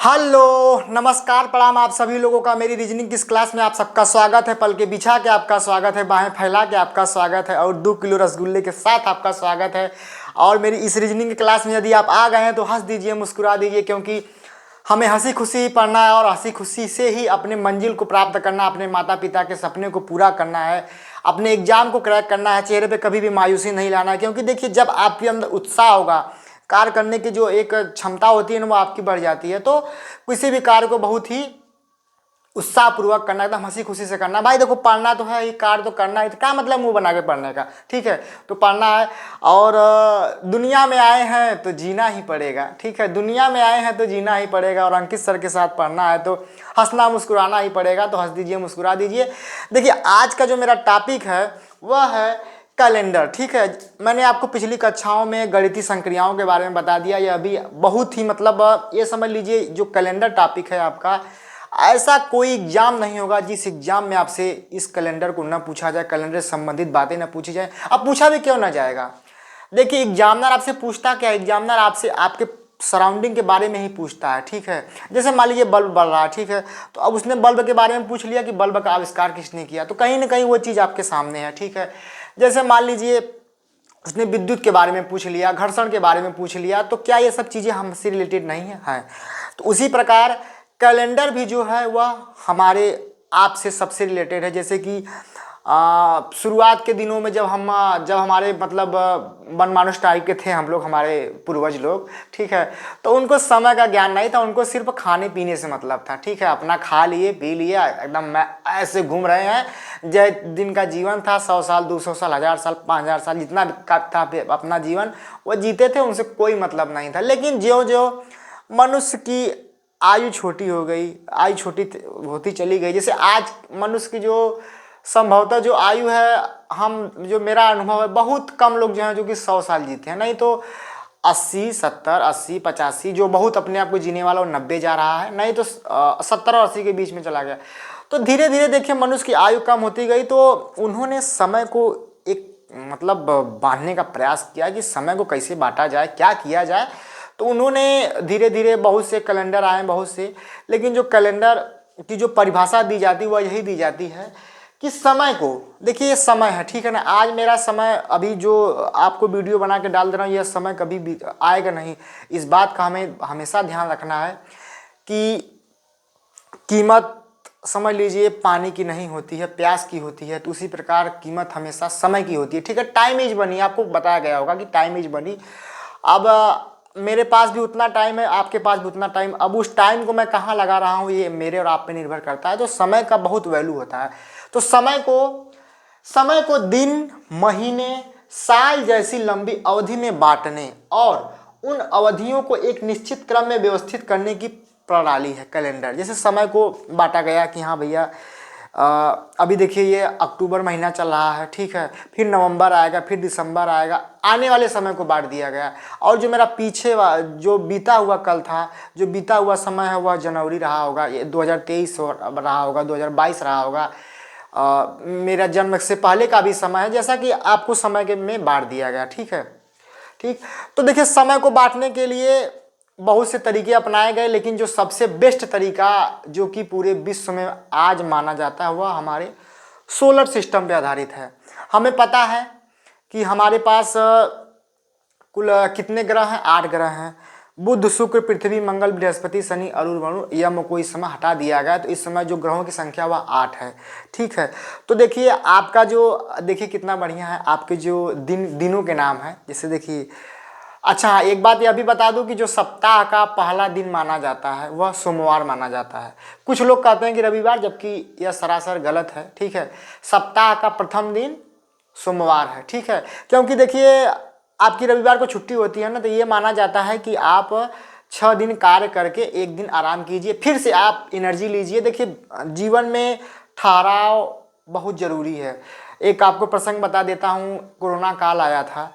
Hello, नमस्कार, प्रणाम आप सभी लोगों का मेरी रीजनिंग की इस क्लास में आप सबका स्वागत है। पल के बिछा के आपका स्वागत है, बाहें फैला के आपका स्वागत है और 2 किलो रसगुल्ले के साथ आपका स्वागत है। और मेरी इस रीजनिंग की क्लास में यदि आप आ गए हैं तो हंस दीजिए, मुस्कुरा दीजिए, क्योंकि हमें हंसी खुशी पढ़ना है और हंसी खुशी से ही अपने मंजिल को प्राप्त करना, अपने माता पिता के सपने को पूरा करना है, अपने एग्जाम को क्रैक करना है। चेहरे पे कभी भी मायूसी नहीं लाना है, क्योंकि देखिए जब आपके अंदर उत्साह होगा, कार्य करने की जो एक क्षमता होती है ना वो आपकी बढ़ जाती है। तो किसी भी कार्य को बहुत ही उत्साहपूर्वक करना, एकदम हंसी खुशी से करना। भाई देखो, पढ़ना तो है, ये कार्य तो करना है, तो क्या मतलब मुंह बना के पढ़ने का, ठीक है। तो पढ़ना है और दुनिया में आए हैं तो जीना ही पड़ेगा, ठीक है। दुनिया में आए हैं तो जीना ही पड़ेगा और अंकित सर के साथ पढ़ना है तो हंसना मुस्कुराना ही पड़ेगा। तो हंस दीजिए, मुस्कुरा दीजिए। देखिए आज का जो मेरा टॉपिक है वह है कैलेंडर, ठीक है। मैंने आपको पिछली कक्षाओं में गणितीय संक्रियाओं के बारे में बता दिया। यह अभी बहुत ही मतलब ये समझ लीजिए, जो कैलेंडर टॉपिक है आपका, ऐसा कोई एग्जाम नहीं होगा जिस एग्जाम में आपसे इस कैलेंडर को न पूछा जाए, कैलेंडर से संबंधित बातें न पूछी जाए। अब पूछा भी क्यों ना जाएगा। देखिए एग्जामिनर आपसे पूछता क्या है, एग्जामिनर आपसे आपके सराउंडिंग के बारे में ही पूछता है, ठीक है। जैसे मान लीजिए बल्ब बढ़ रहा है, ठीक है, तो अब उसने बल्ब के बारे में पूछ लिया कि बल्ब का आविष्कार किसने किया, तो कहीं ना कहीं वो चीज़ आपके सामने है, ठीक है। जैसे मान लीजिए उसने विद्युत के बारे में पूछ लिया, घर्षण के बारे में पूछ लिया, तो क्या ये सब चीज़ें हमसे रिलेटेड नहीं है? तो उसी प्रकार कैलेंडर भी जो है वह हमारे आपसे सबसे रिलेटेड है। जैसे कि शुरुआत के दिनों में जब हमारे मतलब बनमानुष टाइप के थे हम लोग, हमारे पूर्वज लोग, ठीक है, तो उनको समय का ज्ञान नहीं था, उनको सिर्फ खाने पीने से मतलब था, ठीक है। अपना खा लिए पी लिया, एकदम ऐसे घूम रहे हैं। जय दिन का जीवन था, 100 साल 200 साल 1000 साल 5000 साल जितना का था अपना जीवन वो जीते थे, उनसे कोई मतलब नहीं था। लेकिन ज्यों ज्यों मनुष्य की आयु छोटी हो गई, आयु छोटी होती चली गई, जैसे आज मनुष्य की जो संभवतः जो आयु है, हम जो मेरा अनुभव है, बहुत कम लोग जो हैं जो कि 100 साल जीते हैं, नहीं तो 80 70 80 85, जो बहुत अपने आप को जीने वाला वो 90 जा रहा है, नहीं तो 70 और 80 के बीच में चला गया। तो धीरे धीरे देखिए मनुष्य की आयु कम होती गई, तो उन्होंने समय को एक मतलब बांधने का प्रयास किया कि समय को कैसे बांटा जाए, क्या किया जाए। तो उन्होंने धीरे धीरे बहुत से कैलेंडर आए, बहुत से, लेकिन जो कैलेंडर की जो परिभाषा दी जाती है वह यही दी जाती है कि समय को, देखिए ये समय है, ठीक है ना। आज मेरा समय, अभी जो आपको वीडियो बना के डाल दे रहा हूँ, यह समय कभी भी आएगा नहीं। इस बात का हमें हमेशा ध्यान रखना है कि कीमत समझ लीजिए पानी की नहीं होती है, प्यास की होती है। तो उसी प्रकार कीमत हमेशा समय की होती है, ठीक है। टाइम इज मनी, आपको बताया गया होगा कि टाइम इज मनी। अब मेरे पास भी उतना टाइम है, आपके पास भी उतना टाइम। अब उस टाइम को मैं कहाँ लगा रहा हूँ ये मेरे और आप पे निर्भर करता है। तो समय का बहुत वैल्यू होता है। तो समय को दिन, महीने, साल जैसी लंबी अवधि में बांटने और उन अवधियों को एक निश्चित क्रम में व्यवस्थित करने की प्रणाली है कैलेंडर। जैसे समय को बांटा गया कि हाँ भैया, अभी देखिए ये अक्टूबर महीना चल रहा है, ठीक है, फिर नवंबर आएगा, फिर दिसंबर आएगा, आने वाले समय को बांट दिया गया। और जो मेरा पीछे जो बीता हुआ कल था, जो बीता हुआ समय है वह जनवरी रहा होगा, ये 2023 रहा होगा, 2022 रहा होगा, मेरा जन्म से पहले का भी समय है, जैसा कि आपको समय के में बांट दिया गया, ठीक है। ठीक, तो देखिए समय को बांटने के लिए बहुत से तरीके अपनाए गए, लेकिन जो सबसे बेस्ट तरीका जो कि पूरे विश्व में आज माना जाता है वह हमारे सोलर सिस्टम पे आधारित है। हमें पता है कि हमारे पास कुल कितने ग्रह हैं? 8 ग्रह हैं। बुध, शुक्र, पृथ्वी, मंगल, बृहस्पति, शनि, अरुण, वरुण, यम को इस समय हटा दिया गया। तो इस समय जो ग्रहों की संख्या वह 8 है, ठीक है। तो देखिए आपका जो, देखिए कितना बढ़िया है, आपके जो दिनों के नाम है। जैसे देखिए, अच्छा एक बात यह भी बता दूं कि जो सप्ताह का पहला दिन माना जाता है वह सोमवार माना जाता है। कुछ लोग कहते हैं कि रविवार, जबकि यह सरासर गलत है, ठीक है। सप्ताह का प्रथम दिन सोमवार है, ठीक है। क्योंकि देखिए आपकी रविवार को छुट्टी होती है ना, तो ये माना जाता है कि आप 6 दिन कार्य करके एक दिन आराम कीजिए, फिर से आप एनर्जी लीजिए। देखिए जीवन में ठहराव बहुत ज़रूरी है। एक आपको प्रसंग बता देता हूँ, कोरोना काल आया था,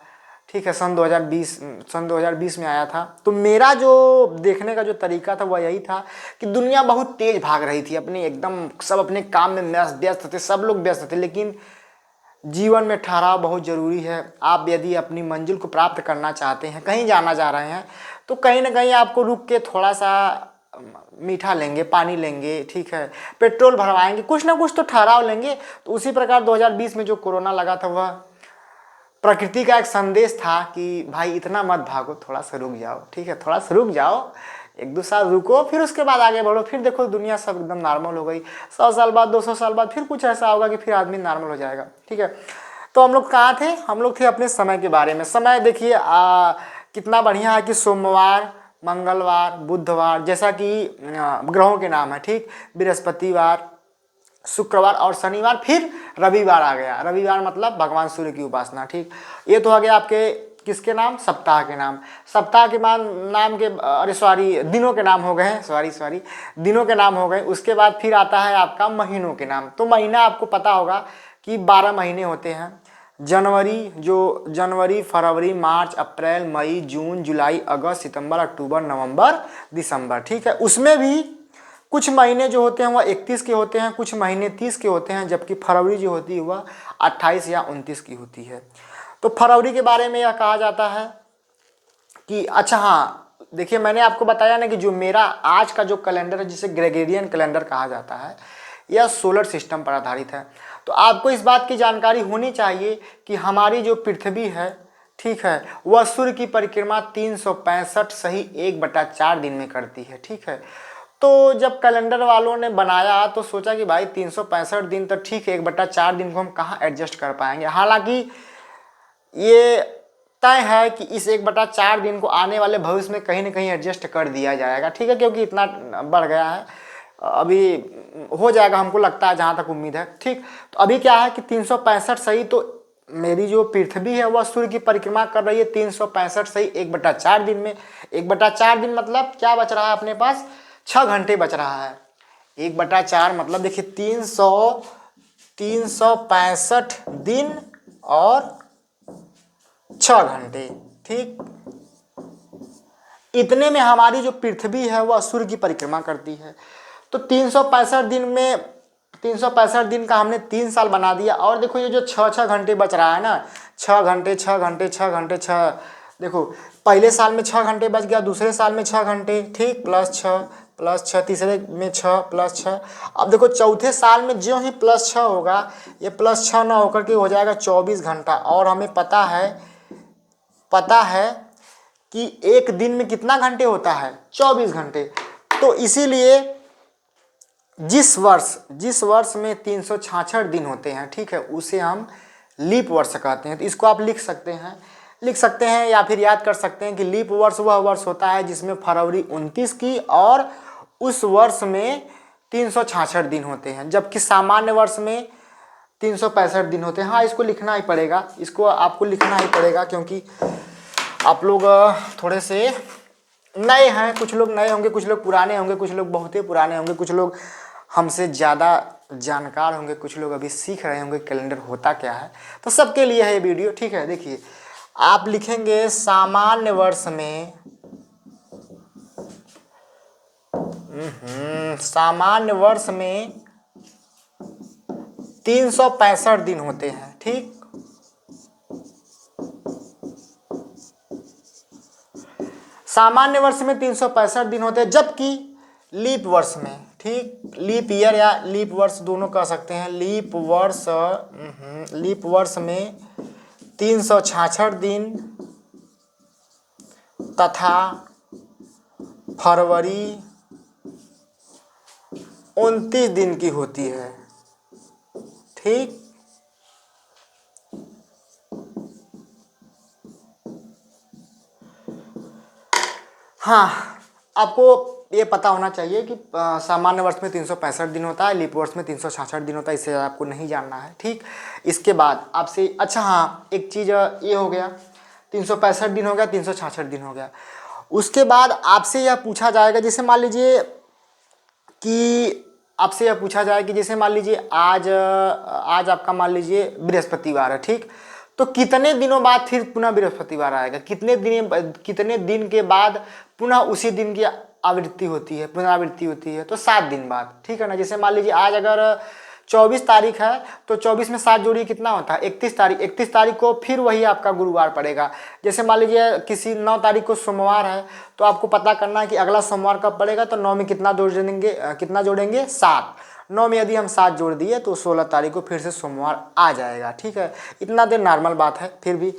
ठीक है, सन 2020 में आया था। तो मेरा जो देखने का जो तरीका था वह यही था कि दुनिया बहुत तेज भाग रही थी अपनी, एकदम सब अपने काम में व्यस्त थे, सब लोग व्यस्त थे। लेकिन जीवन में ठहराव बहुत ज़रूरी है। आप यदि अपनी मंजिल को प्राप्त करना चाहते हैं, कहीं जाना चाह रहे हैं, तो कहीं ना कहीं आपको रुक के थोड़ा सा मीठा लेंगे, पानी लेंगे, ठीक है, पेट्रोल भरवाएंगे, कुछ ना कुछ तो ठहराव लेंगे। तो उसी प्रकार 2020 में जो कोरोना लगा था वह प्रकृति का एक संदेश था कि भाई इतना मत भागो, थोड़ा सा रुक जाओ, ठीक है, थोड़ा सा रुक जाओ, 1-2 साल रुको, फिर उसके बाद आगे बढ़ो। फिर देखो दुनिया सब एकदम नॉर्मल हो गई। 100 साल बाद, 200 साल बाद फिर कुछ ऐसा होगा कि फिर आदमी नॉर्मल हो जाएगा, ठीक है। तो हम लोग कहाँ थे? हम लोग थे अपने समय के बारे में। समय देखिए कितना बढ़िया है कि सोमवार, मंगलवार, बुधवार, जैसा कि ग्रहों के नाम है, ठीक, बृहस्पतिवार, शुक्रवार और शनिवार, फिर रविवार आ गया। रविवार मतलब भगवान सूर्य की उपासना, ठीक। ये तो आ गया आपके किसके नाम? सप्ताह के नाम। सप्ताह के नाम के अरे सॉरी, दिनों के नाम हो गए हैं, सॉरी दिनों के नाम हो गए। उसके बाद फिर आता है आपका महीनों के नाम। तो महीना आपको पता होगा कि 12 महीने होते हैं। जनवरी, फरवरी, मार्च, अप्रैल, मई, जून, जुलाई, अगस्त, सितंबर, अक्टूबर, नवंबर, दिसंबर, ठीक है। उसमें भी कुछ महीने जो होते हैं वह 31 के होते हैं, कुछ महीने 30 के होते हैं, जबकि फरवरी जो होती है वह 28 या 29 की होती है। तो फरवरी के बारे में यह कहा जाता है कि अच्छा हाँ, देखिए मैंने आपको बताया ना कि जो मेरा आज का जो कैलेंडर है जिसे ग्रेगोरियन कैलेंडर कहा जाता है, यह सोलर सिस्टम पर आधारित है। तो आपको इस बात की जानकारी होनी चाहिए कि हमारी जो पृथ्वी है, ठीक है, वह सूर्य की परिक्रमा 365 सही 1/4 दिन में करती है, ठीक है। तो जब कैलेंडर वालों ने बनाया तो सोचा कि भाई 365 दिन तो ठीक है, 1/4 दिन को हम कहाँ एडजस्ट कर पाएंगे। हालांकि ये तय है कि इस 1/4 दिन को आने वाले भविष्य में कहीं ना कहीं एडजस्ट कर दिया जाएगा, ठीक है, क्योंकि इतना बढ़ गया है, अभी हो जाएगा, हमको लगता है, जहाँ तक उम्मीद है, ठीक। तो अभी क्या है कि 365 सही, तो मेरी जो पृथ्वी है वह सूर्य की परिक्रमा कर रही है 365 सही 1/4 दिन में। 1/4 दिन मतलब क्या बच रहा है अपने पास? 6 घंटे बच रहा है। 1/4 मतलब देखिए 365 दिन और 6 घंटे, ठीक। इतने में हमारी जो पृथ्वी है वह सूर्य की परिक्रमा करती है। तो 365 दिन में 365 दिन का हमने 3 साल बना दिया। और देखो ये जो 6 घंटे बच रहा है ना, 6 घंटे 6 घंटे 6 घंटे 6, देखो पहले साल में 6 घंटे बच गया, दूसरे साल में 6 घंटे, ठीक, +6, तीसरे में 6 +6। अब देखो चौथे साल में जो ही +6 होगा, ये +6 ना होकर के हो जाएगा 24 घंटा। और हमें पता है कि एक दिन में कितना घंटे होता है? 24 घंटे। तो इसीलिए जिस वर्ष में 366 दिन होते हैं, ठीक है, उसे हम लीप वर्ष कहते हैं। तो इसको आप लिख सकते हैं या फिर याद कर सकते हैं कि लीप वर्ष वह वर्ष होता है जिसमें फरवरी 29 की और उस वर्ष में 366 दिन होते हैं, जबकि सामान्य वर्ष में 365 दिन होते हैं। हाँ, इसको लिखना ही पड़ेगा, इसको आपको लिखना ही पड़ेगा, क्योंकि आप लोग थोड़े से नए हैं, कुछ लोग नए होंगे, कुछ लोग पुराने होंगे, कुछ लोग बहुत ही पुराने होंगे, कुछ लोग हमसे ज़्यादा जानकार होंगे, कुछ लोग अभी सीख रहे होंगे कैलेंडर होता क्या है। तो सबके लिए है ये वीडियो, ठीक है। देखिए आप लिखेंगे सामान्य वर्ष में, सामान्य वर्ष में 365 दिन होते हैं, ठीक। सामान्य वर्ष में 365 दिन होते हैं, जबकि लीप वर्ष में, ठीक, लीप ईयर या लीप वर्ष दोनों कह सकते हैं, लीप वर्ष में 366 दिन तथा फरवरी 29 दिन की होती है, ठीक। हाँ, आपको ये पता होना चाहिए कि सामान्य वर्ष में 365 दिन होता है, लीप वर्ष में 366 दिन होता है, इससे आपको नहीं जानना है, ठीक। इसके बाद आपसे अच्छा हाँ, एक चीज़ ये हो गया, 365 दिन हो गया, 366 दिन हो गया। उसके बाद आपसे यह पूछा जाएगा, जैसे मान लीजिए कि आपसे यह पूछा जाए कि जैसे मान लीजिए आज आपका मान लीजिए बृहस्पतिवार है, ठीक। तो कितने दिनों बाद फिर पुनः बृहस्पतिवार आएगा? कितने दिन के बाद पुनः उसी दिन की पुनरावृत्ति होती है? तो 7 दिन बाद, ठीक है ना। जैसे मान लीजिए आज अगर 24 तारीख है तो 24 में 7 जोड़िए कितना होता है 31 तारीख। 31 तारीख को फिर वही आपका गुरुवार पड़ेगा। जैसे मान लीजिए किसी 9 तारीख को सोमवार है तो आपको पता करना है कि अगला सोमवार कब पड़ेगा, तो 9 में कितना जोड़ेंगे 7। 9 में यदि हम 7 जोड़ दिए तो 16 तारीख को फिर से सोमवार आ जाएगा। ठीक है, इतना देर नॉर्मल बात है, फिर भी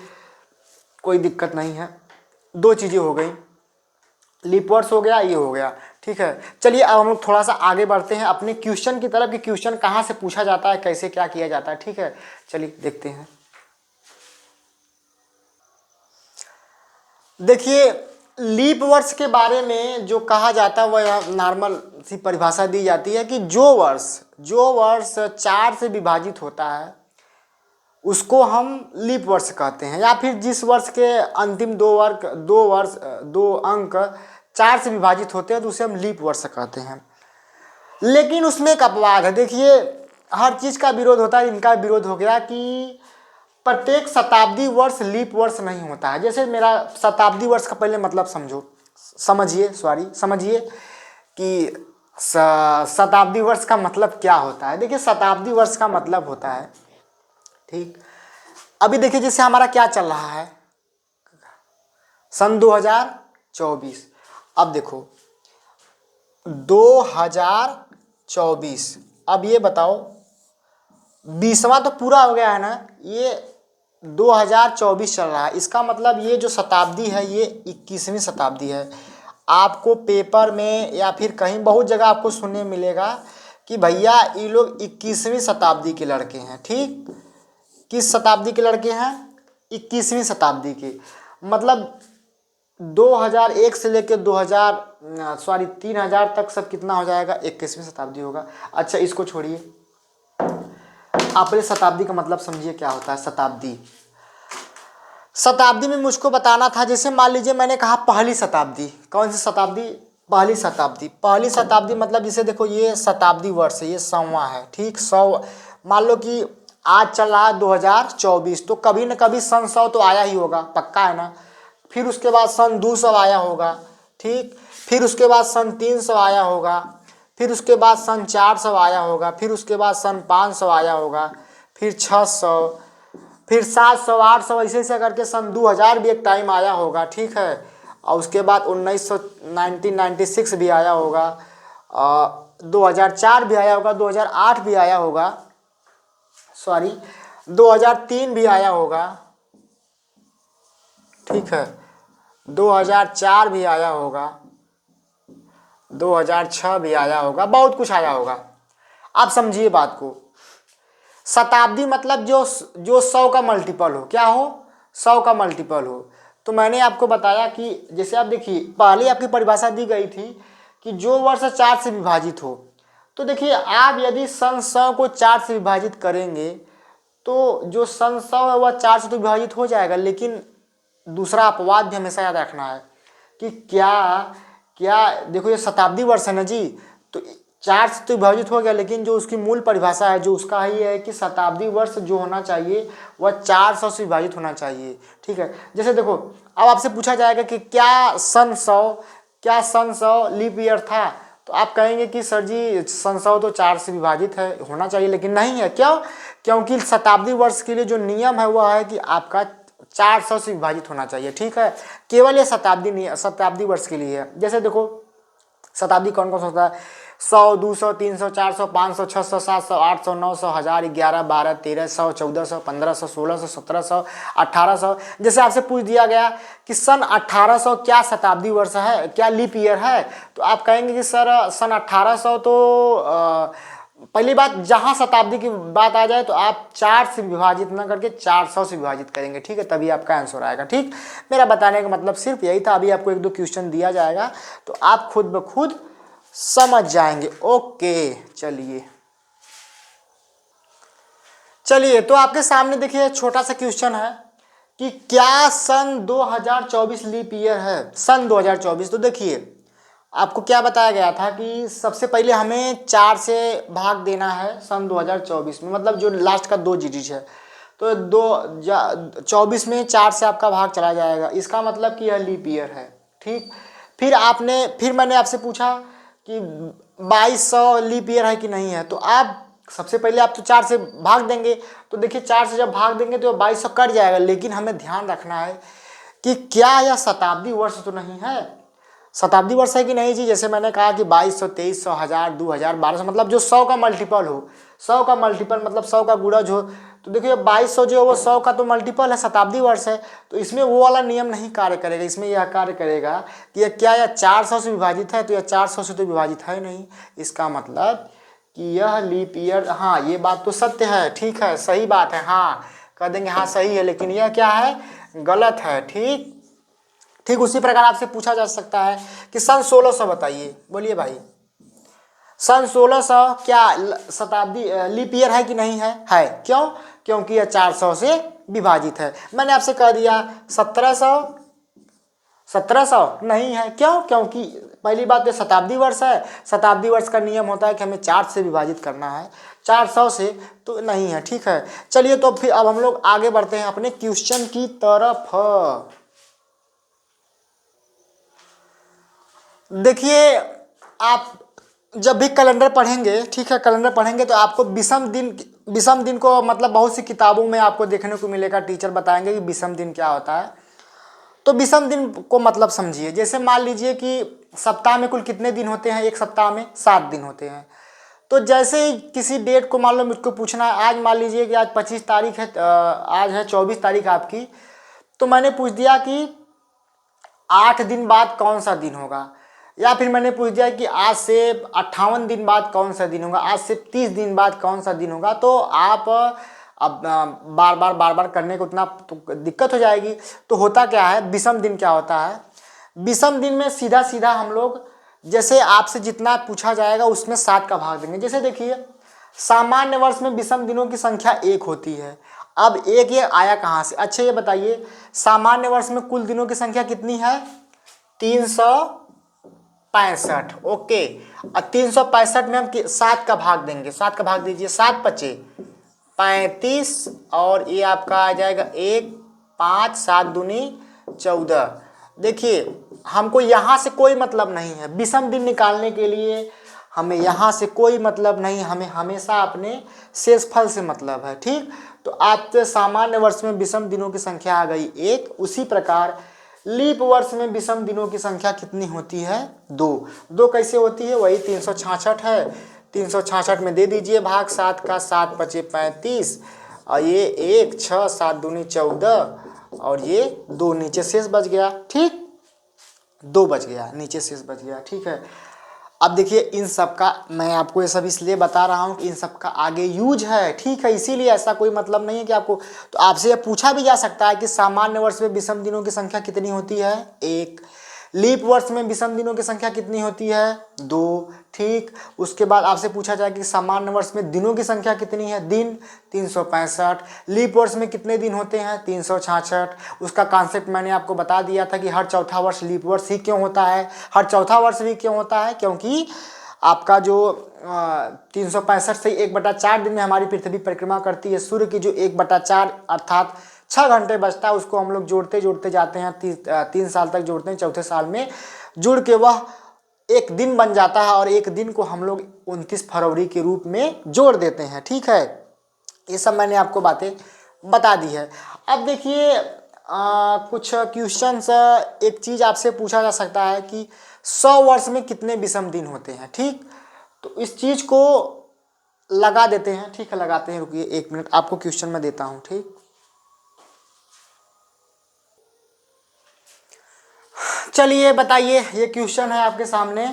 कोई दिक्कत नहीं है। 2 चीज़ें हो गई, लीप वर्ष हो गया, ये हो गया। ठीक है, चलिए अब हम लोग थोड़ा सा आगे बढ़ते हैं अपने क्वेश्चन की तरफ कि क्वेश्चन कहाँ से पूछा जाता है, कैसे क्या किया जाता है। ठीक है, चलिए देखते हैं। देखिए, लीप वर्ष के बारे में जो कहा जाता है वह नॉर्मल सी परिभाषा दी जाती है कि जो वर्ष 4 से विभाजित होता है उसको हम लीप वर्ष कहते हैं, या फिर जिस वर्ष के अंतिम 2 अंक 4 से विभाजित होते हैं तो उसे हम लीप वर्ष कहते हैं। लेकिन उसमें एक अपवाद है। देखिए, हर चीज़ का विरोध होता है, इनका विरोध हो गया कि प्रत्येक शताब्दी वर्ष लीप वर्ष नहीं होता है। जैसे मेरा शताब्दी वर्ष का पहले मतलब समझिए कि शताब्दी वर्ष का मतलब क्या होता है। देखिए, शताब्दी वर्ष का मतलब होता है, ठीक, अभी देखिए जैसे हमारा क्या चल रहा है सन 2024। अब देखो 2024, अब ये बताओ 20वां तो पूरा हो गया है ना, ये 2024 चल रहा है। इसका मतलब ये जो शताब्दी है ये 21वीं शताब्दी है। आपको पेपर में या फिर कहीं बहुत जगह आपको सुनने मिलेगा कि भैया ये लोग 21वीं शताब्दी के लड़के हैं। ठीक, किस शताब्दी के लड़के हैं? 21वीं शताब्दी के। मतलब 2001 से लेकर 3000 तक सब कितना हो जाएगा? 21वीं शताब्दी होगा। अच्छा, इसको छोड़िए, आप पहले शताब्दी का मतलब समझिए क्या होता है। शताब्दी में मुझको बताना था, जैसे मान लीजिए मैंने कहा पहली शताब्दी। कौन सी शताब्दी? पहली शताब्दी मतलब जैसे देखो ये शताब्दी वर्ष है, ये 100वां है। ठीक, 100 मान लो कि आज चल रहा है 2024, तो कभी न कभी सन 100 तो आया ही होगा, पक्का है ना। फिर उसके बाद सन 200 आया होगा। ठीक, फिर उसके बाद सन 300 आया होगा, फिर उसके बाद सन 400 आया होगा, फिर उसके बाद सन 500 आया होगा, फिर 600, फिर 700, 800, ऐसे ऐसे करके सन 2000 भी एक टाइम आया होगा। ठीक है, और उसके बाद 1996 भी आया होगा, 2004 भी आया होगा, 2008 भी आया होगा, 2003 भी आया होगा। ठीक है, 2004 भी आया होगा, 2006 भी आया होगा, बहुत कुछ आया होगा। आप समझिए बात को। शताब्दी मतलब जो 100 का मल्टीपल हो। क्या हो? 100 का मल्टीपल हो। तो मैंने आपको बताया कि जैसे आप देखिए पहले आपकी परिभाषा दी गई थी कि जो वर्ष 4 से विभाजित हो। तो देखिए आप यदि सन 100 को 4 से विभाजित करेंगे तो जो सन 100 है वह 4 से तो विभाजित हो जाएगा, लेकिन दूसरा अपवाद भी हमेशा याद रखना है कि क्या देखो ये शताब्दी वर्ष है ना जी, तो 4 से तो विभाजित हो गया, लेकिन जो उसकी मूल परिभाषा है जो उसका ही है कि शताब्दी वर्ष जो होना चाहिए वह 400 से विभाजित होना चाहिए। ठीक है, जैसे देखो अब आपसे पूछा जाएगा कि क्या सन 100 लीप ईयर था, तो आप कहेंगे कि सर जी सन 100 तो 4 से विभाजित है, होना चाहिए, लेकिन नहीं है। क्यों? क्योंकि शताब्दी वर्ष के लिए जो नियम है वह है कि आपका 400 से विभाजित होना चाहिए। ठीक है, केवल ये शताब्दी वर्ष के लिए है। जैसे देखो शताब्दी कौन कौन सा होता है? 100, 200, 300, 400, 500, 600, 700, 800, 900, 1000, 11, 12, 1300, 1400, 1500, 1600, 1700, 1800। जैसे आपसे पूछ दिया गया कि सन 1800 क्या शताब्दी वर्ष है, क्या लीप ईयर है, तो आप कहेंगे कि सर सन 1800 तो पहली बात जहाँ शताब्दी की बात आ जाए तो आप 4 से विभाजित ना करके 400 से विभाजित करेंगे। ठीक है, तभी आपका आंसर आएगा। ठीक, मेरा बताने का मतलब सिर्फ यही था। अभी आपको 1-2 क्वेश्चन दिया जाएगा तो आप खुद ब खुद समझ जाएंगे। ओके, चलिए तो आपके सामने देखिए छोटा सा क्वेश्चन है कि क्या सन 2024 लीप ईयर है? सन 2024, तो देखिए आपको क्या बताया गया था कि सबसे पहले हमें 4 से भाग देना है सन 2024 में, मतलब जो लास्ट का 2 डिजिट है, तो 24 में 4 से आपका भाग चला जाएगा, इसका मतलब कि यह लीप ईयर है। ठीक, फिर मैंने आपसे पूछा कि 2200 लीप ईयर है कि नहीं है, तो आप सबसे पहले आप तो 4 से भाग देंगे, तो देखिए 4 से जब भाग देंगे तो 2200 कट जाएगा। लेकिन हमें ध्यान रखना है कि क्या यह शताब्दी वर्ष तो नहीं है, शताब्दी वर्ष है कि नहीं जी। जैसे मैंने कहा कि 2200, 2300, 1000, 2000, 1200, मतलब जो 100 का मल्टीपल हो, 100 का मल्टीपल मतलब 100 का गुणज हो। तो देखिए 2200 जो है वो 100 का तो मल्टीपल है, शताब्दी वर्ष है। तो इसमें वो वाला नियम नहीं कार्य करेगा, इसमें यह कार्य करेगा कि यह क्या यह 400 से विभाजित है, तो यह 400 से तो विभाजित है नहीं। इसका मतलब कि यह लीप ईयर, हाँ ये बात तो सत्य है, ठीक है, सही बात है, हाँ कह देंगे हाँ सही है, लेकिन यह क्या है, गलत है। ठीक ठीक उसी प्रकार आपसे पूछा जा सकता है कि सन 1600 बताइए, बोलिए भाई सन 1600 क्या शताब्दी लीप ईयर है कि नहीं है? है। क्यों? क्योंकि यह 400 से विभाजित है। मैंने आपसे कह दिया 1700 नहीं है। क्यों? क्योंकि पहली बात तो शताब्दी वर्ष है, शताब्दी वर्ष का नियम होता है कि हमें 4 से विभाजित करना है, 400 से तो नहीं है। ठीक है, चलिए तो फिर अब हम लोग आगे बढ़ते हैं अपने क्वेश्चन की तरफ। देखिए आप जब भी कैलेंडर पढ़ेंगे, ठीक है, कैलेंडर पढ़ेंगे तो आपको विषम दिन को मतलब बहुत सी किताबों में आपको देखने को मिलेगा, टीचर बताएंगे कि विषम दिन क्या होता है। तो विषम दिन को मतलब समझिए, जैसे मान लीजिए कि सप्ताह में कुल कितने दिन होते हैं, एक सप्ताह में 7 दिन होते हैं। तो जैसे ही किसी डेट को मान लो मुझको पूछना है, आज मान लीजिए कि आज 25 तारीख है, आज है 24 तारीख आपकी, तो मैंने पूछ दिया कि 8 दिन बाद कौन सा दिन होगा, या फिर मैंने पूछ दिया कि आज से 58 दिन बाद कौन सा दिन होगा, आज से 30 दिन बाद कौन सा दिन होगा। तो आप अब बार बार करने को उतना तो दिक्कत हो जाएगी। तो होता क्या है, विषम दिन क्या होता है, विषम दिन में सीधा सीधा हम लोग जैसे आपसे जितना पूछा जाएगा उसमें 7 का भाग देंगे। जैसे देखिए सामान्य वर्ष में विषम दिनों की संख्या 1 होती है। अब एक ये आया कहाँ से? अच्छा ये बताइए सामान्य वर्ष में कुल दिनों की संख्या कितनी है? 365। ओके, और 365 में हम 7 का भाग देंगे, 7 का भाग दीजिए, 7 पचे 35, और ये आपका आ जाएगा 1, 5, 7 दूनी 14। देखिए हमको यहाँ से कोई मतलब नहीं है, विषम दिन निकालने के लिए हमें यहाँ से कोई मतलब नहीं, हमें हमेशा अपने शेषफल से मतलब है। ठीक, तो आपके सामान्य वर्ष में विषम दिनों की संख्या आ गई 1। उसी प्रकार लीप वर्ष में विषम दिनों की संख्या कितनी होती है? 2 कैसे होती है? वही 366 है, 366 में दे दीजिए भाग 7 का, 7 पचे 35, और ये 1, 6, 7 दूनी 14, और ये 2 नीचे शेष बच गया। ठीक, 2 बच गया, नीचे शेष बच गया। ठीक है, अब देखिए इन सब का मैं आपको ये सब इसलिए बता रहा हूँ कि इन सब का आगे यूज है। ठीक है, इसीलिए ऐसा कोई मतलब नहीं है कि आपको, तो आपसे यह पूछा भी जा सकता है कि सामान्य वर्ष में विषम दिनों की संख्या कितनी होती है? 1। लीप वर्ष में विषम दिनों की संख्या कितनी होती है? 2। ठीक, उसके बाद आपसे पूछा जाए कि सामान्य वर्ष में दिनों की संख्या कितनी है? दिन 365। लीप वर्ष में कितने दिन होते हैं? 366। उसका कॉन्सेप्ट मैंने आपको बता दिया था कि हर चौथा वर्ष लीप वर्ष ही क्यों होता है, हर चौथा वर्ष भी क्यों होता है, क्योंकि आपका जो 365 से 1/4 दिन में हमारी पृथ्वी परिक्रमा करती है। सूर्य की जो 1/4 अर्थात 6 घंटे बचता है, उसको हम लोग जोड़ते जोड़ते जाते हैं, 3 साल तक जोड़ते हैं, चौथे साल में जुड़ के वह एक दिन बन जाता है, और एक दिन को हम लोग 29 फरवरी के रूप में जोड़ देते हैं। ठीक है, ये सब मैंने आपको बातें बता दी है। अब देखिए कुछ क्वेश्चंस, एक चीज़ आपसे पूछा जा सकता है कि 100 वर्ष में कितने विषम दिन होते हैं? ठीक, तो इस चीज़ को लगा देते हैं। ठीक है, लगाते हैं, रुकिए 1 मिनट, आपको क्वेश्चन में देता हूँ। ठीक, चलिए बताइए, ये क्वेश्चन है आपके सामने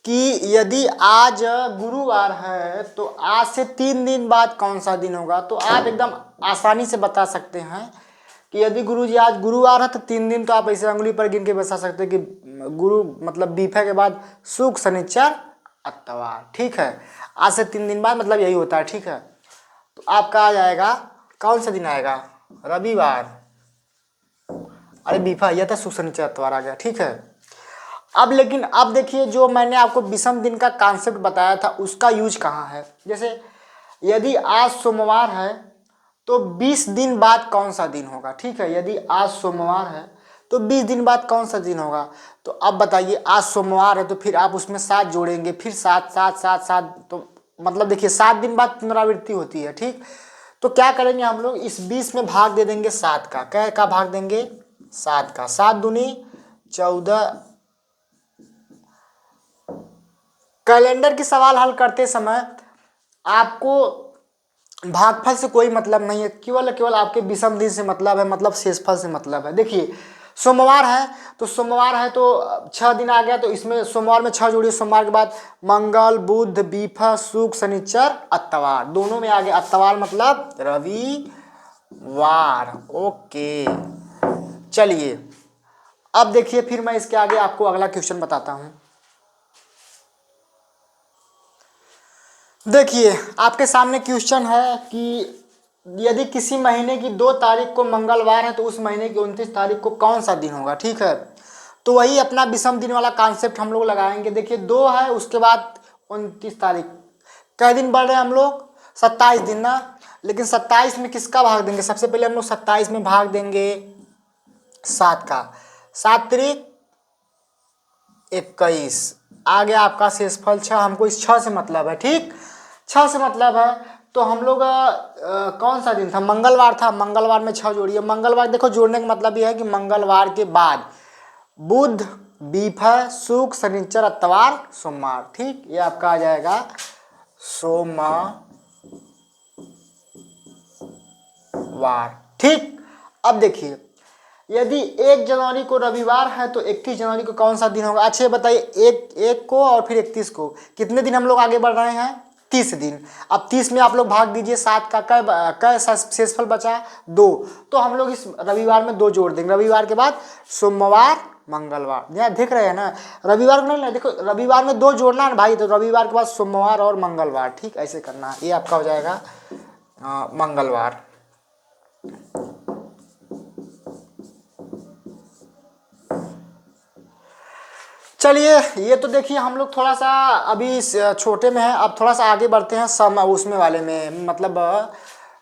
कि यदि आज गुरुवार है तो आज से 3 दिन बाद कौन सा दिन होगा? तो आप एकदम आसानी से बता सकते हैं कि यदि गुरुजी आज गुरुवार है तो 3 दिन तो आप ऐसे उंगली पर गिन के बता सकते हैं कि गुरु मतलब बीफे के बाद शुक्र, शनिचर, इतवार। ठीक है, आज से 3 दिन बाद मतलब यही होता है। ठीक है, तो आपका आ जाएगा, कौन सा दिन आएगा? रविवार। अरे बीफा, यह था शुक्र, शनिचर, इतवार आ गया। ठीक है, अब लेकिन अब देखिए जो मैंने आपको विषम दिन का कॉन्सेप्ट बताया था उसका यूज कहाँ है। जैसे यदि आज सोमवार है तो 20 दिन बाद कौन सा दिन होगा? ठीक है, यदि आज सोमवार है तो 20 दिन बाद कौन सा दिन होगा? तो अब बताइए, आज सोमवार है तो फिर आप उसमें 7 जोड़ेंगे, फिर 7 7 7 7, तो मतलब देखिए 7 दिन बाद पुनरावृत्ति होती है, ठीक। तो क्या करेंगे हम लोग, इस 20 में भाग दे देंगे 7 का, क्या का भाग देंगे 7 का, 7 दूनी 14। कैलेंडर की सवाल हल करते समय आपको भागफल से कोई मतलब नहीं है, केवल केवल आपके विषम दिन से मतलब है, मतलब शेषफल से मतलब है। देखिए सोमवार है तो सोमवार है तो 6 दिन आ गया, तो इसमें सोमवार में 6 जोड़िए, सोमवार के बाद मंगल बुध बीफा शुक्र शनिचर अतवार, दोनों में आ गया अतवार मतलब रविवार। ओके चलिए अब देखिए फिर मैं इसके आगे आपको अगला क्वेश्चन बताता हूं। देखिए आपके सामने क्वेश्चन है कि यदि किसी महीने की 2 तारीख को मंगलवार है तो उस महीने की 29 तारीख को कौन सा दिन होगा, ठीक है। तो वही अपना विषम दिन वाला कॉन्सेप्ट हम लोग लगाएंगे। देखिए 2 है, उसके बाद 29 तारीख, कै दिन बढ़ रहे हैं हम लोग, 27 दिन ना। लेकिन 27 में किसका भाग देंगे, सबसे पहले हम लोग 27 में भाग देंगे 7 का, 7 तिरिक 21, आ गया आपका शेषफल 6। हमको इस 6 से मतलब है, ठीक, 6 से मतलब है। तो हम लोग कौन सा दिन था, मंगलवार था, मंगलवार में 6 जोड़िए। मंगलवार देखो जोड़ने का मतलब यह है कि मंगलवार के बाद बुध बीफा शुक्र शनिचर इतवार सोमवार, ठीक, ये आपका आ जाएगा सोमवार, ठीक। अब देखिए यदि 1 जनवरी को रविवार है तो 31 जनवरी को कौन सा दिन होगा। अच्छा बताइए, एक को और फिर 31 को, कितने दिन हम लोग आगे बढ़ रहे हैं, 30 दिन। अब 30 में आप लोग भाग दीजिए 7 का, कै शेषफल बचा 2, तो हम लोग इस रविवार में 2 जोड़ देंगे। रविवार के बाद सोमवार मंगलवार, यहाँ देख रहे हैं ना, रविवार को नहीं, देखो रविवार में 2 जोड़ना है भाई, तो रविवार के बाद सोमवार और मंगलवार, ठीक, ऐसे करना है। ये आपका हो जाएगा मंगलवार। चलिए ये तो देखिए हम लोग थोड़ा सा अभी छोटे में है, अब थोड़ा सा आगे बढ़ते हैं सम उसमें वाले में, मतलब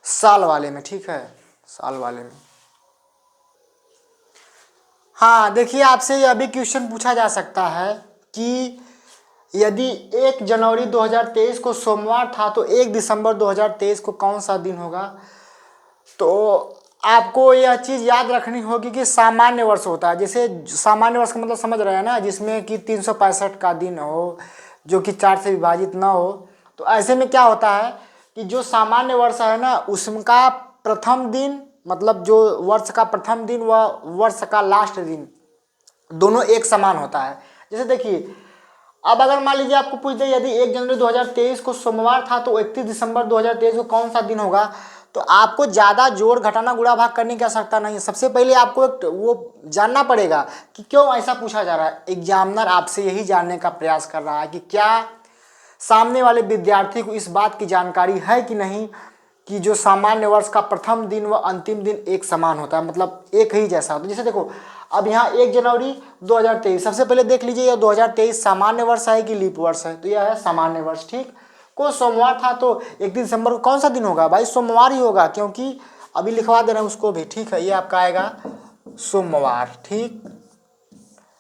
साल वाले में, ठीक है, साल वाले में। हाँ देखिए आपसे यह भी क्वेश्चन पूछा जा सकता है कि यदि 1 जनवरी 2023 को सोमवार था तो 1 दिसंबर 2023 को कौन सा दिन होगा। तो आपको यह चीज़ याद रखनी होगी कि सामान्य वर्ष होता है, जैसे सामान्य वर्ष का मतलब समझ रहे हैं ना, जिसमें कि 365 का दिन हो, जो कि 4 से विभाजित ना हो। तो ऐसे में क्या होता है कि जो सामान्य वर्ष है ना, उसका प्रथम दिन, मतलब जो वर्ष का प्रथम दिन व वर्ष का लास्ट दिन दोनों एक समान होता है। जैसे देखिए अब अगर मान लीजिए आपको पूछ दे यदि 1 जनवरी 2023 को सोमवार था तो 31 दिसंबर 2023 को कौन सा दिन होगा, तो आपको ज़्यादा जोड़ घटाना गुणा भाग करने की आवश्यकता नहीं है। सबसे पहले आपको एक वो जानना पड़ेगा कि क्यों ऐसा पूछा जा रहा है। एग्जामिनर आपसे यही जानने का प्रयास कर रहा है कि क्या सामने वाले विद्यार्थी को इस बात की जानकारी है कि नहीं कि जो सामान्य वर्ष का प्रथम दिन व अंतिम दिन एक समान होता है, मतलब एक ही जैसा होता है। जैसे देखो अब यहाँ 1 जनवरी 2023, सबसे पहले देख लीजिए यह 2023 सामान्य वर्ष है कि लीप वर्ष है, तो यह है सामान्य वर्ष, ठीक। को सोमवार था तो 31 दिसंबर को कौन सा दिन होगा भाई, सोमवार ही होगा, क्योंकि अभी लिखवा दे रहे हैं उसको भी, ठीक है, ये आपका आएगा सोमवार, ठीक।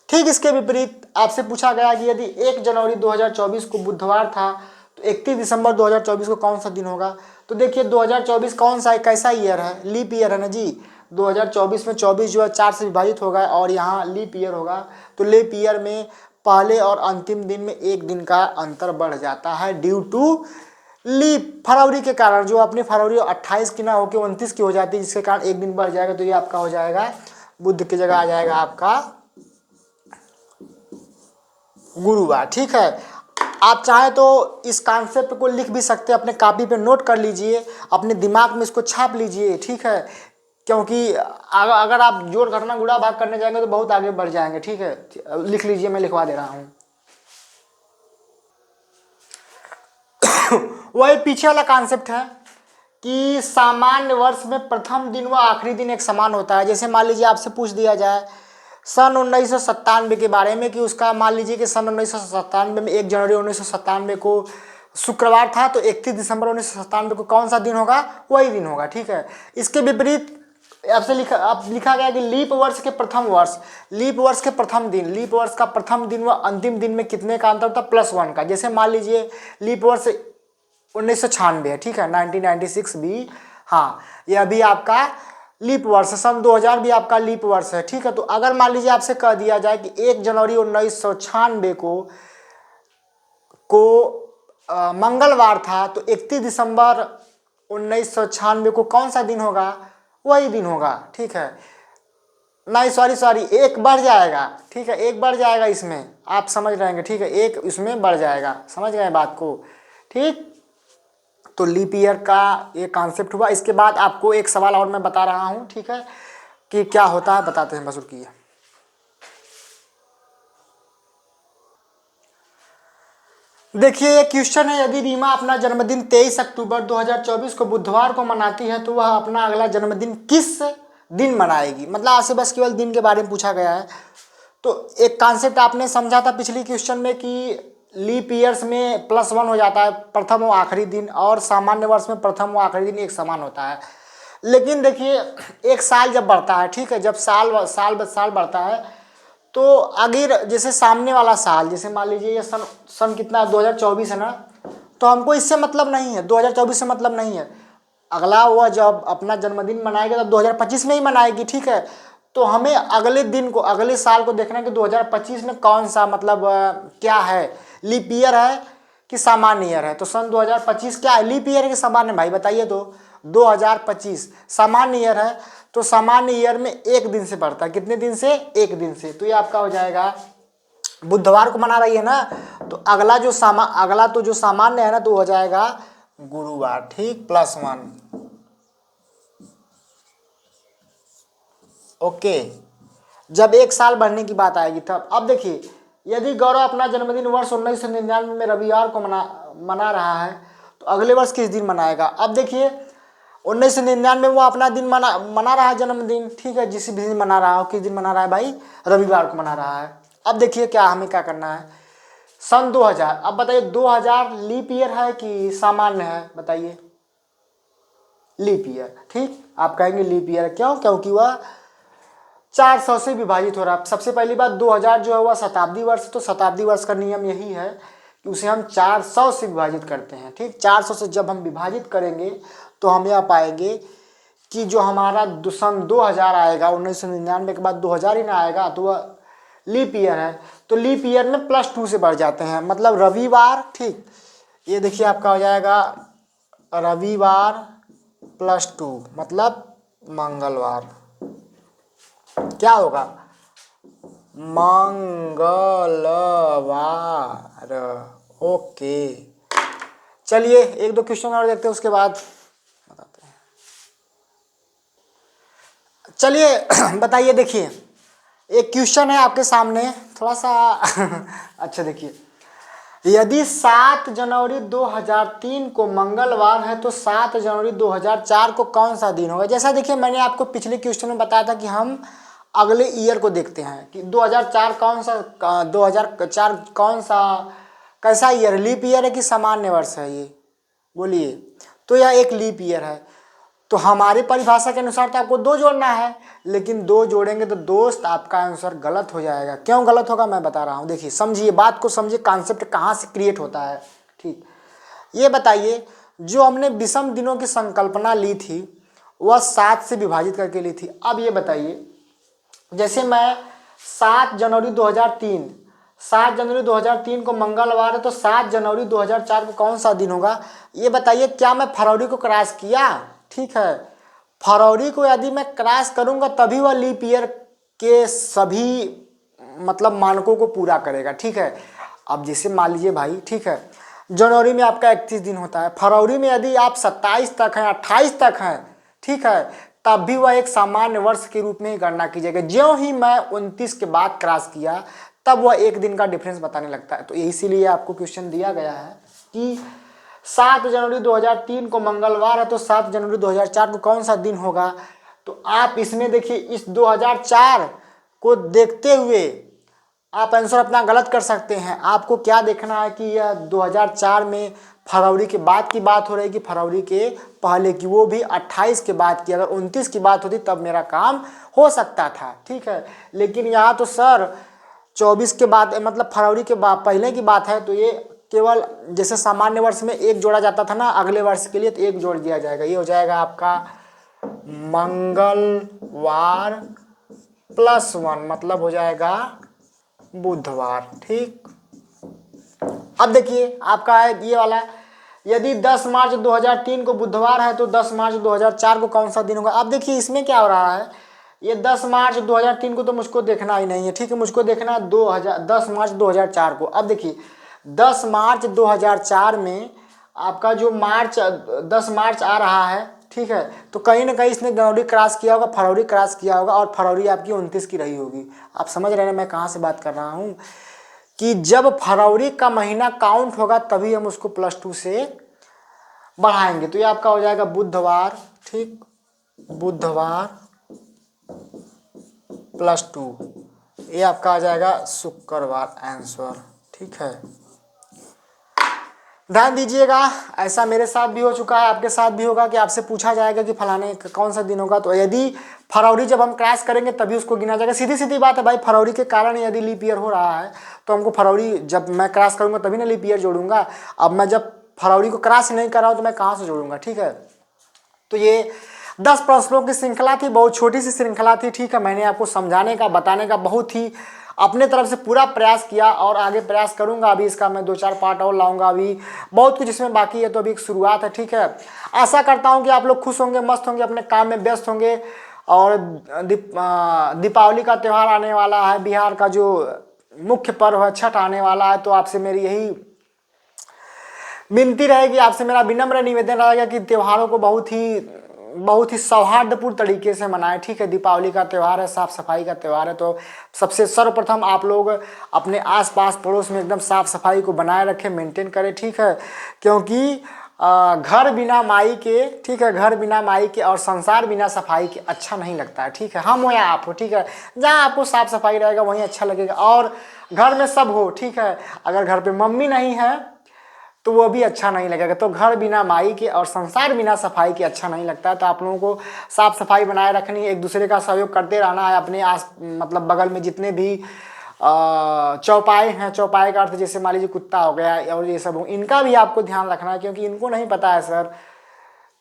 ठीक इसके विपरीत आपसे पूछा गया कि यदि 1 जनवरी 2024 को बुधवार था तो 31 दिसंबर 2024 को कौन सा दिन होगा। तो देखिए 2024 कौन सा है, कैसा ईयर है, लीप ईयर है ना जी। 2024 में 24 जो है 4 से विभाजित होगा और यहाँ लीप ईयर होगा, तो लीप ईयर में पहले और अंतिम दिन में 1 दिन का अंतर बढ़ जाता है ड्यू टू लीप, फरवरी के कारण, जो अपनी फरवरी 28 की ना होकर 29 की हो जाती है, जिसके कारण 1 दिन बढ़ जाएगा। तो ये आपका हो जाएगा बुध की जगह आ जाएगा आपका गुरुवार, ठीक है। आप चाहे तो इस कॉन्सेप्ट को लिख भी सकते हैं, अपने कॉपी पे नोट कर लीजिए, अपने दिमाग में इसको छाप लीजिए, ठीक है, क्योंकि अगर आप जोड़ घटाना गुणा भाग करने जाएंगे तो बहुत आगे बढ़ जाएंगे, ठीक है। लिख लीजिए, मैं लिखवा दे रहा हूँ। वही पीछे वाला कॉन्सेप्ट है कि सामान्य वर्ष में प्रथम दिन व आखिरी दिन एक समान होता है। जैसे मान लीजिए आपसे पूछ दिया जाए सन 1997 के बारे में कि उसका, मान लीजिए कि सन 1997 में 1 जनवरी 1997 को शुक्रवार था तो 31 दिसंबर 1997 को कौन सा दिन होगा, वही दिन होगा, ठीक है। इसके विपरीत आपसे लिखा गया कि लीप वर्ष के प्रथम वर्ष, लीप वर्ष के प्रथम दिन, लीप वर्ष का प्रथम दिन व अंतिम दिन में कितने का अंतर होता है, +1 का। जैसे मान लीजिए लीप वर्ष 1996 है, ठीक है, 1996 भी। हाँ, ये अभी आपका लीप वर्ष है, सन 2000 भी आपका लीप वर्ष है, ठीक है। तो अगर मान लीजिए आपसे कह दिया जाए कि 1 जनवरी 1996 को मंगलवार था, तो 31 दिसंबर 1996 को कौन सा दिन होगा? वही दिन होगा, ठीक है। नहीं, सॉरी, एक बढ़ जाएगा, ठीक है, एक बढ़ जाएगा इसमें, आप समझ रहेंगे, ठीक है, एक इसमें बढ़ जाएगा, समझ गए बात को, ठीक। तो लीप ईयर का ये कॉन्सेप्ट हुआ। इसके बाद आपको एक सवाल और मैं बता रहा हूँ, ठीक है, कि क्या होता है, बताते हैं, बस रुकिए। देखिए, ये क्वेश्चन है, यदि रीमा अपना जन्मदिन 23 अक्टूबर 2024 को बुधवार को मनाती है तो वह अपना अगला जन्मदिन किस दिन मनाएगी? मतलब आपसे बस केवल दिन के बारे में पूछा गया है। तो एक कॉन्सेप्ट आपने समझा था पिछली क्वेश्चन में कि लीप ईयर्स में +1 हो जाता है, प्रथम और आखिरी दिन, और सामान्य वर्ष में प्रथम और आखिरी दिन एक समान होता है। लेकिन देखिए, एक साल जब बढ़ता है, ठीक है, जब साल बढ़ता है, तो अगर जैसे सामने वाला साल, जैसे मान लीजिए ये सन कितना, 2024 है ना, तो हमको इससे मतलब नहीं है, 2024 से मतलब नहीं है। अगला वह जब अपना जन्मदिन मनाएगा तब 2025 में ही मनाएगी, ठीक है। तो हमें अगले दिन को, अगले साल को देखना है कि 2025 में कौन सा, मतलब क्या है, लीप ईयर है कि सामान्य ईयर है। तो सन 2025 क्या है, लीप ईयर है कि सामान्य, भाई बताइए। तो 2025 सामान्य ईयर है, तो सामान्य ईयर में एक दिन से बढ़ता है, कितने दिन से? एक दिन से। तो ये आपका हो जाएगा, बुधवार को मना रही है ना, तो अगला तो जो सामान्य है ना, तो हो जाएगा गुरुवार, ठीक, +1, ओके। जब एक साल बढ़ने की बात आएगी तब। अब देखिए, यदि गौरव अपना जन्मदिन वर्ष 1999 में रविवार को मना रहा है, तो अगले वर्ष किस दिन मनाएगा? अब देखिए, 1999 में वो अपना दिन मना रहा है जन्मदिन, ठीक है, जिस भी दिन मना रहा हो, किस दिन मना रहा है भाई? रविवार को मना रहा है। अब देखिए क्या हमें क्या करना है, सन 2000। अब बताइए 2000 लीप ईयर है कि सामान्य है? बताइए, लीप ईयर, ठीक। आप कहेंगे लीप ईयर क्यों? क्योंकि वह 400 से विभाजित हो रहा है। सबसे पहली बात, 2000 जो है वह शताब्दी वर्ष, तो शताब्दी वर्ष का नियम यही है कि उसे हम 400 से विभाजित करते हैं, ठीक। 400 से जब हम विभाजित करेंगे तो हम यह पाएंगे कि जो हमारा सन 2000 आएगा, 1999 के बाद 2000 ही ना आएगा, तो वह लीप ईयर है। तो लीप ईयर में +2 से बढ़ जाते हैं, मतलब रविवार, ठीक। ये देखिए आपका हो जाएगा रविवार +2, मतलब मंगलवार। क्या होगा? मंगलवार, ओके। चलिए एक दो क्वेश्चन और देखते हैं, उसके बाद बताते हैं। चलिए बताइए, देखिए एक क्वेश्चन है आपके सामने, थोड़ा सा अच्छा देखिए, यदि 7 जनवरी 2003 को मंगलवार है तो 7 जनवरी 2004 को कौन सा दिन होगा? जैसा देखिए, मैंने आपको पिछले क्वेश्चन में बताया था कि हम अगले ईयर को देखते हैं कि 2004 कौन सा, 2004 कौन सा, कैसा ईयर है? लीप ईयर है कि सामान्य वर्ष है ये? बोलिए। तो यह एक लीप ईयर है। तो हमारी परिभाषा के अनुसार तो आपको 2 जोड़ना है, लेकिन 2 जोड़ेंगे तो दोस्त आपका आंसर गलत हो जाएगा। क्यों गलत होगा मैं बता रहा हूँ, देखिए समझिए, बात को समझिए, कॉन्सेप्ट कहाँ से क्रिएट होता है, ठीक। ये बताइए, जो हमने विषम दिनों की संकल्पना ली थी वह 7 से विभाजित करके ली थी। अब ये बताइए, जैसे मैं 7 जनवरी 2003 को मंगलवार है, तो 7 जनवरी 2004 को कौन सा दिन होगा? ये बताइए, क्या मैं फरवरी को क्रॉस किया? ठीक है, फरवरी को यदि मैं क्रॉस करूंगा तभी वह लीप ईयर के सभी मतलब मानकों को पूरा करेगा, ठीक है। अब जैसे मान लीजिए भाई, ठीक है, जनवरी में आपका 31 दिन होता है, फरवरी में यदि आप 27 तक हैं, 28 तक हैं, ठीक है, तब भी वह एक सामान्य वर्ष के रूप में ही गणना की जाएगी। ज्यों ही मैं 29 के बाद क्रॉस किया तब वह एक दिन का डिफरेंस बताने लगता है। तो इसीलिए आपको क्वेश्चन दिया गया है कि 7 जनवरी 2003 को मंगलवार है, तो 7 जनवरी 2004 को कौन सा दिन होगा? तो आप इसमें देखिए, इस 2004 को देखते हुए आप आंसर अपना गलत कर सकते हैं। आपको क्या देखना है कि यह 2004 में फरवरी के बाद की बात हो रही कि फरवरी के पहले की, वो भी 28 के बाद की। अगर 29 की बात होती तब मेरा काम हो सकता था, ठीक है। लेकिन यहाँ तो सर 24 के बाद, मतलब फरवरी के बाद पहले की बात है, तो ये केवल जैसे सामान्य वर्ष में एक जोड़ा जाता था ना, अगले वर्ष के लिए तो एक जोड़ दिया जाएगा। ये हो जाएगा आपका मंगलवार +1 मतलब हो जाएगा बुधवार। ठीक, अब देखिए आपका है ये वाला, यदि 10 मार्च 2003 को बुधवार है तो 10 मार्च 2004 को कौन सा दिन होगा। अब देखिए इसमें क्या हो रहा है, ये 10 मार्च 2003 को तो मुझको देखना ही नहीं है। ठीक है, मुझको देखना है 10 मार्च 2004 को। अब देखिए 10 मार्च 2004 में आपका जो 10 मार्च आ रहा है, ठीक है, तो कहीं ना कहीं इसने जनवरी क्रॉस किया होगा, फरवरी क्रॉस किया होगा, और फरवरी आपकी 29 की रही होगी। आप समझ रहे हैं मैं कहाँ से बात कर रहा हूँ, कि जब फरवरी का महीना काउंट होगा तभी हम उसको +2 से बढ़ाएंगे। तो ये आपका हो जाएगा बुधवार। ठीक, बुधवार +2, ये आपका आ जाएगा शुक्रवार आंसर। ठीक है, ध्यान दीजिएगा, ऐसा मेरे साथ भी हो चुका है, आपके साथ भी होगा कि आपसे पूछा जाएगा कि फलाने कौन सा दिन होगा, तो यदि फरवरी जब हम क्रॉस करेंगे तभी उसको गिना जाएगा। सीधी सीधी बात है भाई, फरवरी के कारण यदि लीप ईयर हो रहा है तो हमको फरवरी जब मैं क्रॉस करूंगा तभी ना लीप ईयर जोड़ूंगा। अब मैं जब फरवरी को क्रॉस नहीं कर रहा हूँ तो मैं कहाँ से जोड़ूंगा। ठीक है, तो ये 10 प्रश्नों की श्रृंखला थी, बहुत छोटी सी श्रृंखला थी। ठीक है, मैंने आपको समझाने का बताने का बहुत ही अपने तरफ से पूरा प्रयास किया और आगे प्रयास करूंगा। अभी इसका मैं 2-4 पार्ट और लाऊंगा, अभी बहुत कुछ इसमें बाकी है, तो अभी एक शुरुआत है। ठीक है, आशा करता हूं कि आप लोग खुश होंगे, मस्त होंगे, अपने काम में व्यस्त होंगे। और दीपावली का त्यौहार आने वाला है, बिहार का जो मुख्य पर्व है छठ आने वाला है, तो आपसे मेरी यही विनती रहेगी, आपसे मेरा विनम्र निवेदन रहेगा कि त्योहारों को बहुत ही सौहार्दपूर्ण तरीके से मनाएं। ठीक है, दीपावली का त्यौहार है, साफ सफाई का त्यौहार है, तो सबसे सर्वप्रथम आप लोग अपने आसपास पड़ोस में एकदम साफ सफाई को बनाए रखें, मेंटेन करें। ठीक है, क्योंकि घर बिना माई के, ठीक है, घर बिना माई के और संसार बिना सफाई के अच्छा नहीं लगता है। ठीक है, हम हो या आप हो, ठीक है, जहाँ आपको साफ सफाई रहेगा वहीं अच्छा लगेगा, और घर में सब हो। ठीक है, अगर घर पे मम्मी नहीं है तो वो भी अच्छा नहीं लगेगा। तो घर बिना माई के और संसार बिना सफाई के अच्छा नहीं लगता है। तो आप लोगों को साफ सफाई बनाए रखनी है, एक दूसरे का सहयोग करते रहना है। अपने आस मतलब बगल में जितने भी चौपाए हैं, चौपाए का अर्थ जैसे मान लीजिए कुत्ता हो गया और ये सब हो, इनका भी आपको ध्यान रखना है, क्योंकि इनको नहीं पता है सर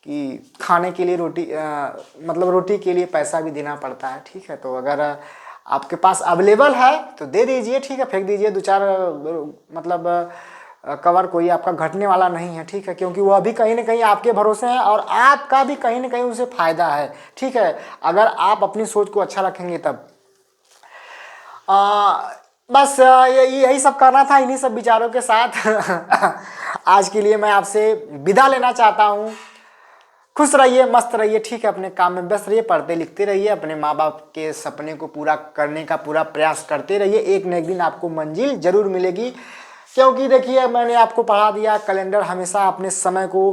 कि खाने के लिए मतलब रोटी के लिए पैसा भी देना पड़ता है। ठीक है, तो अगर आपके पास अवेलेबल है तो दे दीजिए। ठीक है, फेंक दीजिए 2-4 मतलब कवर, कोई आपका घटने वाला नहीं है। ठीक है, क्योंकि वो अभी कहीं ना कहीं आपके भरोसे हैं और आपका भी कहीं ना कहीं उसे फायदा है। ठीक है, अगर आप अपनी सोच को अच्छा रखेंगे तब। बस यही सब करना था, इन्हीं सब विचारों के साथ आज के लिए मैं आपसे विदा लेना चाहता हूँ। खुश रहिए, मस्त रहिए। ठीक है, अपने काम में व्यस्त रहिए, पढ़ते लिखते रहिए, अपने माँ बाप के सपने को पूरा करने का पूरा प्रयास करते रहिए। एक न एक दिन आपको मंजिल जरूर मिलेगी, क्योंकि देखिए मैंने आपको पढ़ा दिया, कैलेंडर हमेशा अपने समय को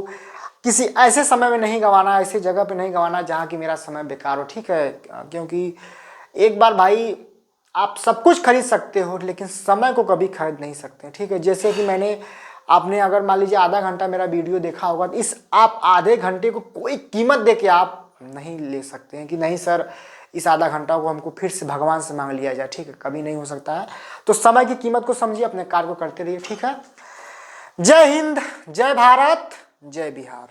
किसी ऐसे समय में नहीं गंवाना, ऐसी जगह पे नहीं गंवाना जहाँ की मेरा समय बेकार हो। ठीक है, क्योंकि एक बार भाई आप सब कुछ खरीद सकते हो लेकिन समय को कभी खरीद नहीं सकते। ठीक है, जैसे कि आपने अगर मान लीजिए आधा घंटा मेरा वीडियो देखा होगा, तो इस आप आधे घंटे को कोई कीमत दे के आप नहीं ले सकते हैं कि नहीं सर इस आधा घंटा को हमको फिर से भगवान से मांग लिया जाए। ठीक है, कभी नहीं हो सकता है। तो समय की कीमत को समझिए, अपने कार्य को करते रहिए। ठीक है, जय हिंद, जय भारत, जय बिहार।